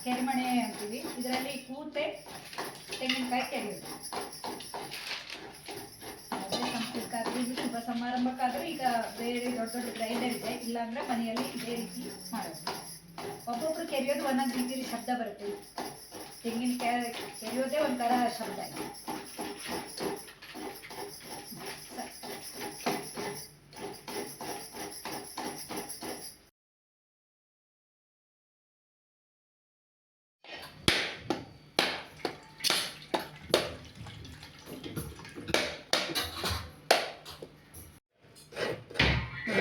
ಕೆರೆಮಣೆ ಅಂತೀವಿ. ಇದರಲ್ಲಿ ಕೂತೆ ತೆಂಗಿನಕಾಯಿ ಕೆರೆಯೋದು. ಅದೇ ಸಂಸ್ಕೃತಕ್ಕಾದ್ರೂ ಶುಭ ಸಮಾರಂಭಕ್ಕಾದ್ರೂ ಈಗ ಬೇರೆ ದೊಡ್ಡ ದೊಡ್ಡ ಗ್ರೈಂಡರ್ ಇದೆ, ಇಲ್ಲಾಂದ್ರೆ ಮನೆಯಲ್ಲಿ ಇದೇ ರೀತಿ ಮಾಡೋದು. ಒಬ್ಬೊಬ್ರು ಕೆರೆಯೋದು ಒಂದೊಂದು ರೀತಿಯಲ್ಲಿ ಶಬ್ದ ಬರುತ್ತೆ. ತೆಂಗಿನಕಾಯಿ ಕೆರೆಯೋದೇ ಒಂಥರ ಶಬ್ದ.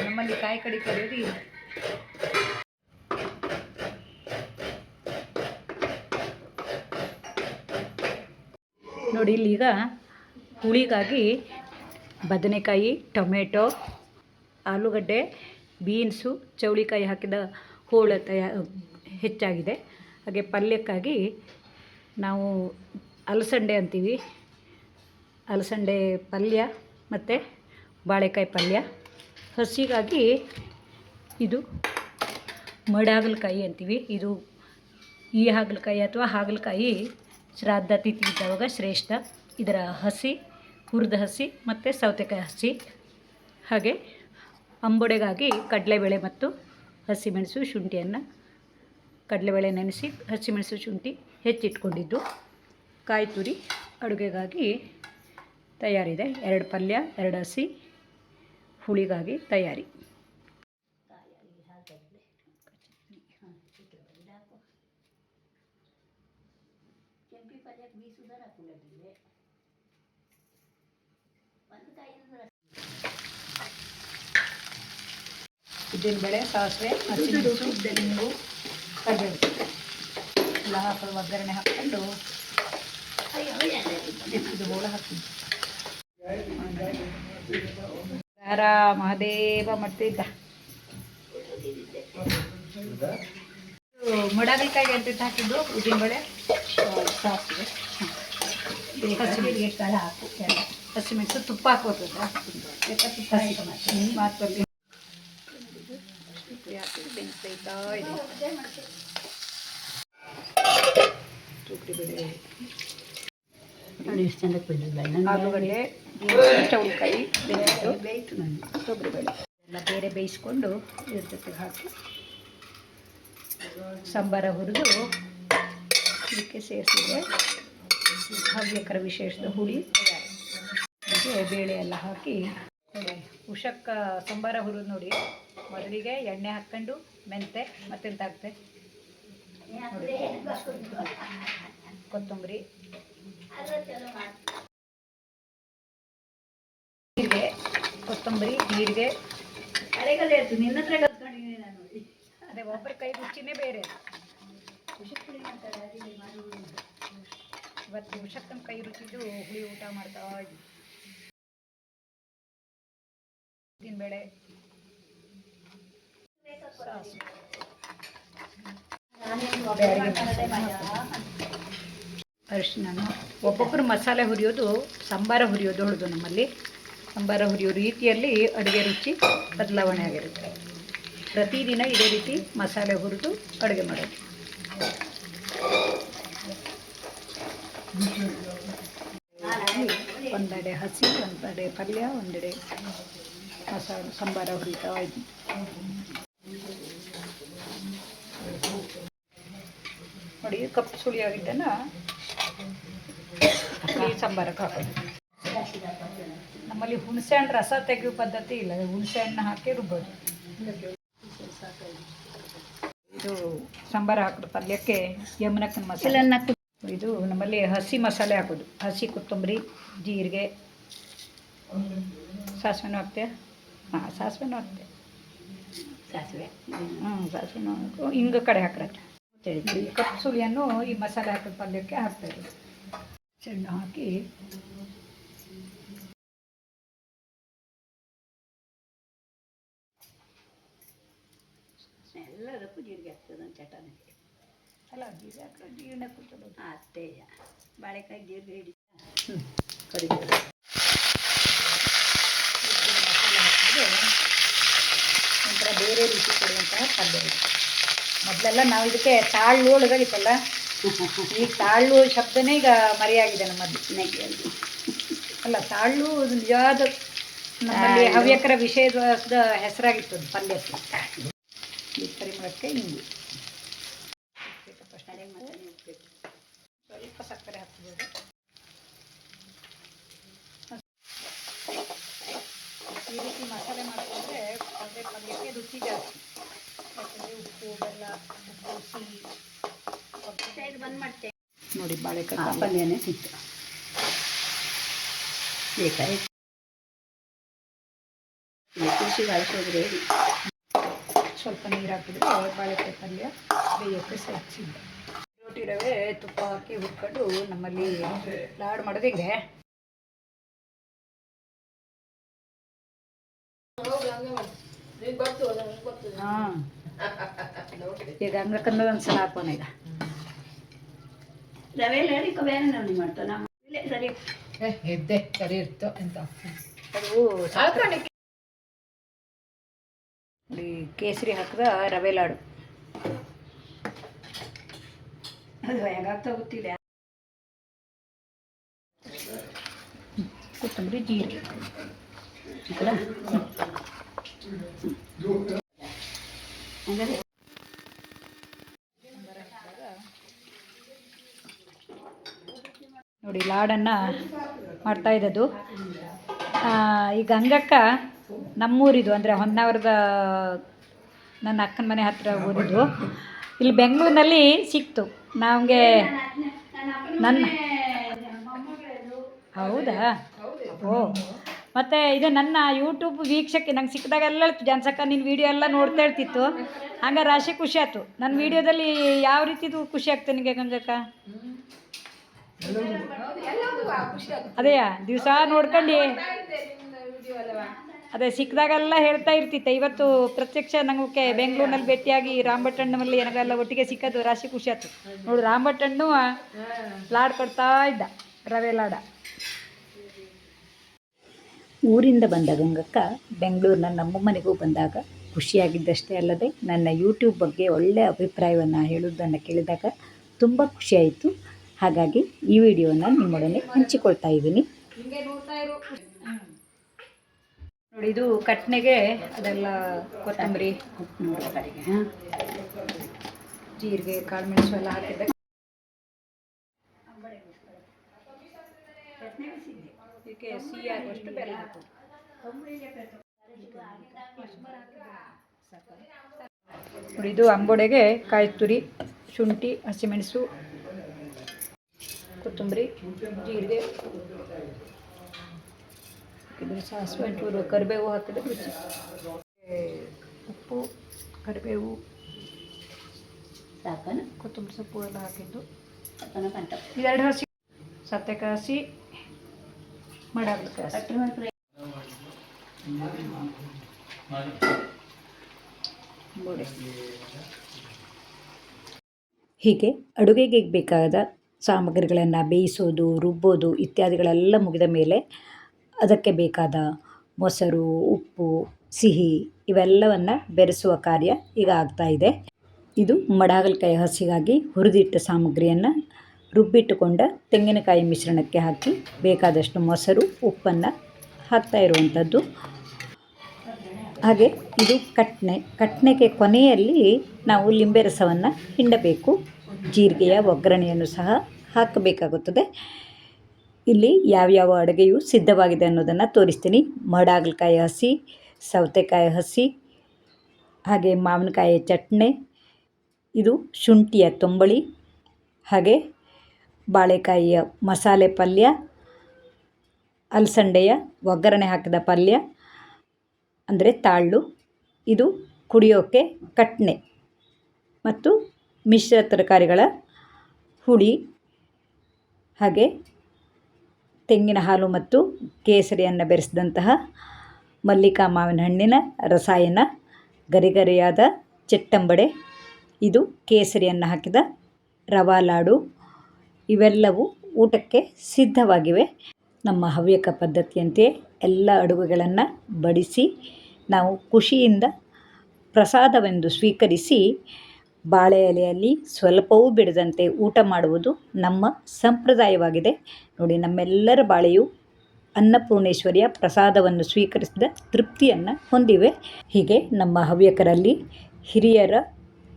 ನಮ್ಮಲ್ಲಿ ಕಾಯಿ ಕಡಿ ಕರೆಯೋದು ಇದೆ. ನೋಡಿ ಇಲ್ಲೀಗ ಹುಳಿಗಾಗಿ ಬದನೆಕಾಯಿ, ಟೊಮೆಟೊ, ಆಲೂಗಡ್ಡೆ, ಬೀನ್ಸು, ಚೌಳಿಕಾಯಿ ಹಾಕಿದ ಹೋಳು ಹೆಚ್ಚಾಗಿದೆ. ಹಾಗೆ ಪಲ್ಯಕ್ಕಾಗಿ ನಾವು ಅಲಸಂಡೆ ಅಂತೀವಿ, ಅಲಸಂಡೆ ಪಲ್ಯ ಮತ್ತು ಬಾಳೆಕಾಯಿ ಪಲ್ಯ. ಹಸಿಗಾಗಿ ಇದು ಮಡಹಾಗಲಕಾಯಿ ಅಂತೀವಿ. ಇದು ಈ ಹಾಗಲಕಾಯಿ ಅಥವಾ ಹಾಗಲಕಾಯಿ ಶ್ರಾದ್ದ ತಿಥಿ ಇದ್ದವಾಗ ಶ್ರೇಷ್ಠ. ಇದರ ಹಸಿ, ಹುರಿದ ಹಸಿ ಮತ್ತು ಸೌತೆಕಾಯಿ ಹಸಿ. ಹಾಗೆ ಅಂಬೊಡೆಗಾಗಿ ಕಡಲೆಬೇಳೆ ಮತ್ತು ಹಸಿಮೆಣಸು, ಶುಂಠಿಯನ್ನು ಕಡಲೆಬೇಳೆ ನೆನೆಸಿ ಹಸಿಮೆಣಸು ಶುಂಠಿ ಹೆಚ್ಚಿಟ್ಕೊಂಡಿದ್ದು. ಕಾಯಿ ತುರಿ ಅಡುಗೆಗಾಗಿ ತಯಾರಿದೆ. 2 ಪಲ್ಯ, 2 ಹಸಿ, ಹುಳಿಗಾಗಿ ತಯಾರಿ. ಉದ್ದಿನಬೇಳೆ, ಸಾಸಿವೆ, ಹಸಿಮೆಣಸು, ತೆಂಗು, ಕರಿಬೇವು ಎಲ್ಲ ಹಾಕೊಂಡು ಒಗ್ಗರಣೆ ಹಾಕ್ಕೊಂಡು ಇದು ಬೋಳ ಹಾಕ್ತೀನಿ. ಹರ ಮಹಾದೇವ ಮಾಡ್ತಿದ್ದ. ಮಡಗಲಕಾಯಿ ಅಂತ ಹಾಕಿದ್ದು ಉದ್ದಿನಬೇಳೆ, ಸಾಸಿವೆ, ಹಸಿಮೆಣಸಿಗೆ ಕಾಳು ಹಾಕು, ಹಸಿಮೆಣಸು, ತುಪ್ಪ ಹಾಕೋದು. ಮಾತಲ್ಲಿ ಬೆಂತೈತಾ ಇದೆ. ತುಪ್ಪಿಬೇಳೆ, ಎಷ್ಟು ಚೆಂದಕ್ಕೆ ಬೆಳೆದಿಲ್ಲ. ಆಲೂಗಡ್ಡೆ, ಚೌಳಿಕಾಯಿ ಬೇಯಿತು. ತೊಗರಿಬೇಳೆ ಎಲ್ಲ ಬೇರೆ ಬೇಯಿಸ್ಕೊಂಡು ಇದ್ರ ಜೊತೆಗೆ ಹಾಕಿ ಸಾಂಬಾರ ಹುರಿದು ಇದಕ್ಕೆ ಸೇರಿಸಿದ್ರೆ ಹವ್ಯಕರ ವಿಶೇಷದ ಹುಳಿ ತಯಾರಿ. ಬೇಳೆ ಎಲ್ಲ ಹಾಕಿ ಉಷಕ್ಕ ಸಾಂಬಾರ ಹುರಿದು ನೋಡಿ. ಮೊದಲಿಗೆ ಎಣ್ಣೆ ಹಾಕ್ಕೊಂಡು ಮೆಂತೆ ಮತ್ತೆಂತ ಹಾಕ್ತೆ ನೋಡಿ, ಕೊತ್ತಂಬರಿ, ಜೀರಿಗೆ, ಕೊತ್ತಂಬರಿ, ಜೀರಿಗೆ. ನಿನ್ನ ಹತ್ರ ಕಲ್ತ್ಕೊಂಡಿದ್ದೀನಿ ನಾನು. ಅದೇ ಒಬ್ಬರ ಕೈ ರುಚಿನೇ ಬೇರೆ. ಇವತ್ತು ಉಷಕ್ಕನ ಕೈ ರುಚಿದು ಹುಳಿ ಊಟ ಮಾಡ್ತಾ ಇದ್ವಿ. ಉದ್ದಿನಬೇಳೆ, ಸಾಸಿವೆ, ಅರಿಶಿನ. ಒಬ್ಬೊಬ್ಬರು ಮಸಾಲೆ ಹುರಿಯೋದು, ಸಾಂಬಾರ ಹುರಿಯೋದು ಹೊಡೆದು. ನಮ್ಮಲ್ಲಿ ಸಾಂಬಾರ ಹುರಿಯೋ ರೀತಿಯಲ್ಲಿ ಅಡುಗೆ ರುಚಿ ಬದಲಾವಣೆ ಆಗಿರುತ್ತೆ. ಪ್ರತಿದಿನ ಇದೇ ರೀತಿ ಮಸಾಲೆ ಹುರಿದು ಅಡುಗೆ ಮಾಡೋದು. ಒಂದೆಡೆ ಹಸಿ, ಒಂದೆಡೆ ಪಲ್ಯ, ಒಂದೆಡೆ ಮಸಾಲೆ ಸಾಂಬಾರ ಹುರಿತಾ ಇದ್ವಿ. ನೋಡಿ ಕಪ್ಪು ಸುಳಿ ಆಗಿದ್ದನ್ನು ಈ ಸಾಂಬಾರಕ್ಕೆ ಹಾಕೋದು. ನಮ್ಮಲ್ಲಿ ಹುಣಸೆ ಹಣ್ಣು ರಸ ತೆಗೆಯೋ ಪದ್ಧತಿ ಇಲ್ಲ, ಹುಣಸೆ ಹಣ್ಣು ಹಾಕಿ ರುಬ್ಬೋದು. ಇದು ಸಾಂಬಾರು ಹಾಕೋದು ಪಲ್ಯಕ್ಕೆ ಯಮನಕ್ಕನ ಮಸಾಲೆ. ಇದು ನಮ್ಮಲ್ಲಿ ಹಸಿ ಮಸಾಲೆ ಹಾಕೋದು. ಹಸಿ ಕೊತ್ತಂಬರಿ, ಜೀರಿಗೆ, ಸಾಸಿವೆನೂ ಹಾಕ್ತೆ. ಹಾಂ, ಸಾಸಿವೆನೂ ಹಾಕ್ತೆ. ಸಾಸಿವೆ ಸಾಸಿವೆನೂ ಹಾಕು. ಹಿಂಗೆ ಕಡೆ ಹಾಕಿರತ್ತೆ. ಈ ಕಪ್ಪು ಸುಳಿಯನ್ನು ಈ ಮಸಾಲೆ ಹಾಕಿದ ಪಲ್ಯಕ್ಕೆ ಹಾಕ್ತಾಯಿರೋದು. ಚೆಂಡು ಹಾಕಿ ಎಲ್ಲದಕ್ಕೂ ಜೀರಿಗೆ ಹಾಕ್ತದೆ. ಒಂದು ಚಟನಿಗೆ ಅಲ್ಲ, ಜೀರಿಗೆ ಹಾಕಿದ್ರೆ ಜೀರ್ಣ ಕೂತದೆ. ಅಷ್ಟೇ, ಬಾಳೆಕಾಯಿ ಜೀರಿಗೆ ಹಿಡಿ. ಕರಿಬೇವು, ಮಸಾಲೆ ಹಾಕಿದ್ರೆ ಒಂಥರ ಬೇರೆ ರೀತಿ ಕೊಡುವಂತಹ ಪಲ್ಯ ಇದೆ. ಮೊದಲೆಲ್ಲ ನಾವು ಇದಕ್ಕೆ ತಾಳು ಒಳಗಾಗಿತ್ತಲ್ಲ, ಈಗ ತಾಳು ಶಬ್ದನೇ ಈಗ ಮರೆಯಾಗಿದೆ ನಮ್ಮಲ್ಲಿ. ಅಲ್ಲ, ತಾಳು ನಿಜವಾದ ನಮ್ಮಲ್ಲಿ ಹವ್ಯಕರ ವಿಷಯದ ಹೆಸರಾಗಿತ್ತು ಅದು ಪಲ್ಯಕ್ಕೆ. ಈ ಪರಿಮಳಕ್ಕೆ ಹಿಂಗೆ ಸ್ವಲ್ಪ ಸಕ್ಕರೆ ಹಾಕ್ಬೋದು. ಈ ರೀತಿ ಮಸಾಲೆ ಮಾಡಿಕೊಂಡ್ರೆ ಅದೇ ಪಲ್ಯಕ್ಕೆ ರುಚಿ ಜಾಸ್ತಿ. ಯಾಕಂದರೆ ಉಪ್ಪು, ಬೆಲ್ಲ, ಸಿಹಿ ಬಂದು ಮಾಡ್ತೇವೆ ನೋಡಿ. ಬಾಳೆಕಾಯಿ ಪಲ್ಯನೇ ಸಿಕ್ತು. ಬೇಕಾಯ್ತು ಕೃಷಿ ಬಳಸೋದ್ರೆ ಸ್ವಲ್ಪ ನೀರು ಹಾಕಿದ್ರೆ ಬಾಳೆಕಾಯಿ ಪಲ್ಯ ಬೇಯೋಕ್ಕೆ ಸಿದ್ಧ. ರೋಟಿ ರವೆ ತುಪ್ಪ ಹಾಕಿ ಹುರ್ಕೊಂಡು ನಮ್ಮಲ್ಲಿ ಲಾಡು ಮಾಡೋದು ಹಿಂಗೆ. ಹಾಂ, ಈಗ ಹಂಗಕ್ಕಂದ್ರೆ ಒಂದ್ಸಲ ಹಾಕೋಣ. ಈಗ ರವೆ ಬೇರೆ ನೋಡಿ ಮಾಡ್ತಾವೆ ನಮ್ಮ ಸರಿ ಎದ್ದೆ ಸರಿ ಇರ್ತು ಅಂತ ಅದು ಕೇಸರಿ ಹಾಕಿದ ರವೆ ಲಾಡು. ಅದು ಹೆಂಗಾಗ್ತಾ ಗೊತ್ತಿಲ್ಲ. ಕೊತ್ತಂಬರಿ, ಜೀರಿಗೆ ನೋಡಿ ಲಾಡನ್ನು ಮಾಡ್ತಾ ಇದ್ದದ್ದು. ಈ ಗಂಗಕ್ಕ ನಮ್ಮೂರಿದು, ಅಂದರೆ ಹೊನ್ನಾವರದ ನನ್ನ ಅಕ್ಕನ ಮನೆ ಹತ್ತಿರ ಊರಿದ್ದು. ಇಲ್ಲಿ ಬೆಂಗಳೂರಿನಲ್ಲಿ ಸಿಕ್ತು ನಮಗೆ. ನನ್ನ ಹೌದಾ? ಓ, ಮತ್ತು ಇದು ನನ್ನ ಯೂಟ್ಯೂಬ್ ವೀಕ್ಷಕ್ಕೆ ನಂಗೆ ಸಿಕ್ಕಿದಾಗೆಲ್ಲ ಜಾನ್ಸಕ್ಕ ನಿನ್ನ ವೀಡಿಯೋ ಎಲ್ಲ ನೋಡ್ತಾ ಇರ್ತಿತ್ತು. ಹಂಗೆ ರಾಶಿ ಖುಷಿ ಆಯ್ತು. ನನ್ನ ವೀಡಿಯೋದಲ್ಲಿ ಯಾವ ರೀತಿದು ಖುಷಿ ಆಗ್ತದೆ ನಿಮಗೆ ಗಂಗಕ್ಕ? ಅದೇಯಾ ದಿವಸ ನೋಡ್ಕೊಂಡು ಅದೇ ಸಿಕ್ಕಿದಾಗೆಲ್ಲ ಹೇಳ್ತಾ ಇರ್ತಿತ್ತೆ. ಇವತ್ತು ಪ್ರತ್ಯಕ್ಷ ನಮಗೆ ಬೆಂಗಳೂರಿನಲ್ಲಿ ಭೇಟಿಯಾಗಿ ರಾಮಭಟ್ಟಣ್ಣಲ್ಲಿ ನನಗೆಲ್ಲ ಒಟ್ಟಿಗೆ ಸಿಕ್ಕೋದು ರಾಶಿ ಖುಷಿ ಆಯ್ತು. ನೋಡು, ರಾಮಭಟ್ಟಣ್ಣು ಲಾಡು ಕೊಡ್ತಾ ಇದ್ದ, ರವೆ ಲಾಡ. ಊರಿಂದ ಬಂದ ಗಂಗಕ್ಕ ಬೆಂಗಳೂರಿನ ನಮ್ಮ ಮನೆಗೂ ಬಂದಾಗ ಖುಷಿಯಾಗಿದ್ದಷ್ಟೇ ಅಲ್ಲದೆ ನನ್ನ ಯೂಟ್ಯೂಬ್ ಬಗ್ಗೆ ಒಳ್ಳೆಯ ಅಭಿಪ್ರಾಯವನ್ನು ಹೇಳುವುದನ್ನು ಕೇಳಿದಾಗ ತುಂಬ ಖುಷಿಯಾಯಿತು. ಹಾಗಾಗಿ ಈ ವಿಡಿಯೋನ ನಿಮ್ಮೊಡನೆ ಹಂಚಿಕೊಳ್ತಾ ಇದ್ದೀನಿ. ನೋಡಿ, ಇದು ಕಟ್ನೆಗೆ ಅದೆಲ್ಲ ಕೊತ್ತಂಬರಿ, ಜೀರಿಗೆ, ಕಾಳು ಮೆಣಸು ಎಲ್ಲ ಹಾಕಿದ್ದೆ. ಇದಕ್ಕೆ ಸಿಹಿ ಆಗುವಷ್ಟು ಬೆಲ್ಲ ಹಾಕೋದು. ನೋಡಿ, ಇದು ಅಂಬೊಡೆಗೆ ಕಾಯಿ ತುರಿ, ಶುಂಠಿ, ಹಸಿಮೆಣಸು, ಕೊತ್ತಂಬರಿ, ಜೀರಿಗೆ, ಇದು ಸಾಸಿವೆ, ಒಂಚೂರು ಕರಿಬೇವು ಹಾಕಿದ್ರೆ ರುಚಿ. ಉಪ್ಪು, ಕರಿಬೇವು ಸಾಕನ, ಕೊತ್ತಂಬರಿ ಸೊಪ್ಪು ಎಲ್ಲ ಹಾಕಿದ್ದು. ಇದೆರಡು ಹಸಿ ಸೌತೆಕಾಯಿ ಹಸಿ, ಮಾಡಾಗಲಿಕ್ಕೆ ಹೀಗೆ ಅಡುಗೆಗೆ ಬೇಕಾದ ಸಾಮಗ್ರಿಗಳನ್ನು ಬೇಯಿಸೋದು, ರುಬ್ಬೋದು ಇತ್ಯಾದಿಗಳೆಲ್ಲ ಮುಗಿದ ಮೇಲೆ ಅದಕ್ಕೆ ಬೇಕಾದ ಮೊಸರು, ಉಪ್ಪು, ಸಿಹಿ ಇವೆಲ್ಲವನ್ನು ಬೆರೆಸುವ ಕಾರ್ಯ ಈಗ ಆಗ್ತಾಯಿದೆ. ಇದು ಮಡಾಗಲಕಾಯಿ ಹಸಿಗಾಗಿ ಹುರಿದಿಟ್ಟ ಸಾಮಗ್ರಿಯನ್ನು ರುಬ್ಬಿಟ್ಟುಕೊಂಡ ತೆಂಗಿನಕಾಯಿ ಮಿಶ್ರಣಕ್ಕೆ ಹಾಕಿ ಬೇಕಾದಷ್ಟು ಮೊಸರು, ಉಪ್ಪನ್ನು ಹಾಕ್ತಾ ಇರುವಂಥದ್ದು. ಹಾಗೆ ಇದು ಕಟ್ನೆಗೆ ಕೊನೆಯಲ್ಲಿ ನಾವು ಲಿಂಬೆ ರಸವನ್ನು ಹಿಂಡಬೇಕು. ಜೀರಿಗೆಯ ಒಗ್ಗರಣೆಯನ್ನು ಸಹ ಹಾಕಬೇಕಾಗುತ್ತದೆ. ಇಲ್ಲಿ ಯಾವ್ಯಾವ ಅಡುಗೆಯು ಸಿದ್ಧವಾಗಿದೆ ಅನ್ನೋದನ್ನು ತೋರಿಸ್ತೀನಿ. ಮಡಾಗಲಕಾಯಿ ಹಸಿ, ಸೌತೆಕಾಯಿ ಹಸಿ, ಹಾಗೆ ಮಾವಿನಕಾಯಿ ಚಟ್ನಿ, ಇದು ಶುಂಠಿಯ ತೊಂಬಳಿ, ಹಾಗೆ ಬಾಳೆಕಾಯಿಯ ಮಸಾಲೆ ಪಲ್ಯ, ಅಲಸಂಡೆಯ ಒಗ್ಗರಣೆ ಹಾಕಿದ ಪಲ್ಯ ಅಂದರೆ ತಾಳು, ಇದು ಕುಡಿಯೋಕ್ಕೆ ಕಟ್ನೆ ಮತ್ತು ಮಿಶ್ರ ತರಕಾರಿಗಳ ಹುಳಿ, ಹಾಗೆ ತೆಂಗಿನ ಹಾಲು ಮತ್ತು ಕೇಸರಿಯನ್ನು ಬೆರೆಸಿದಂತಹ ಮಲ್ಲಿಕಾ ಮಾವಿನ ಹಣ್ಣಿನ ರಸಾಯನ, ಗರಿಗರಿಯಾದ ಚಟ್ಟಂಬಡೆ, ಇದು ಕೇಸರಿಯನ್ನು ಹಾಕಿದ ರವಾ ಲಾಡು. ಇವೆಲ್ಲವೂ ಊಟಕ್ಕೆ ಸಿದ್ಧವಾಗಿವೆ. ನಮ್ಮ ಹವ್ಯಕ ಪದ್ಧತಿಯಂತೆ ಎಲ್ಲ ಅಡುಗೆಗಳನ್ನು ಬಡಿಸಿ ನಾವು ಖುಷಿಯಿಂದ ಪ್ರಸಾದವೆಂದು ಸ್ವೀಕರಿಸಿ ಬಾಳೆ ಎಲೆಯಲ್ಲಿ ಸ್ವಲ್ಪವೂ ಬಿಡದಂತೆ ಊಟ ಮಾಡುವುದು ನಮ್ಮ ಸಂಪ್ರದಾಯವಾಗಿದೆ. ನೋಡಿ, ನಮ್ಮೆಲ್ಲರ ಬಾಳೆಯು ಅನ್ನಪೂರ್ಣೇಶ್ವರಿಯ ಪ್ರಸಾದವನ್ನು ಸ್ವೀಕರಿಸಿದ ತೃಪ್ತಿಯನ್ನು ಹೊಂದಿವೆ. ಹೀಗೆ ನಮ್ಮ ಹವ್ಯಕರಲ್ಲಿ ಹಿರಿಯರ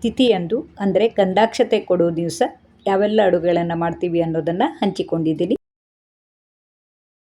ತಿಥಿಯಂದು ಅಂದರೆ ಗಂಧಾಕ್ಷತೆ ಕೊಡೋ ದಿವಸ ಯಾವೆಲ್ಲ ಅಡುಗೆಗಳನ್ನು ಮಾಡ್ತೀವಿ ಅನ್ನೋದನ್ನು ಹಂಚಿಕೊಂಡಿದ್ದೀನಿ.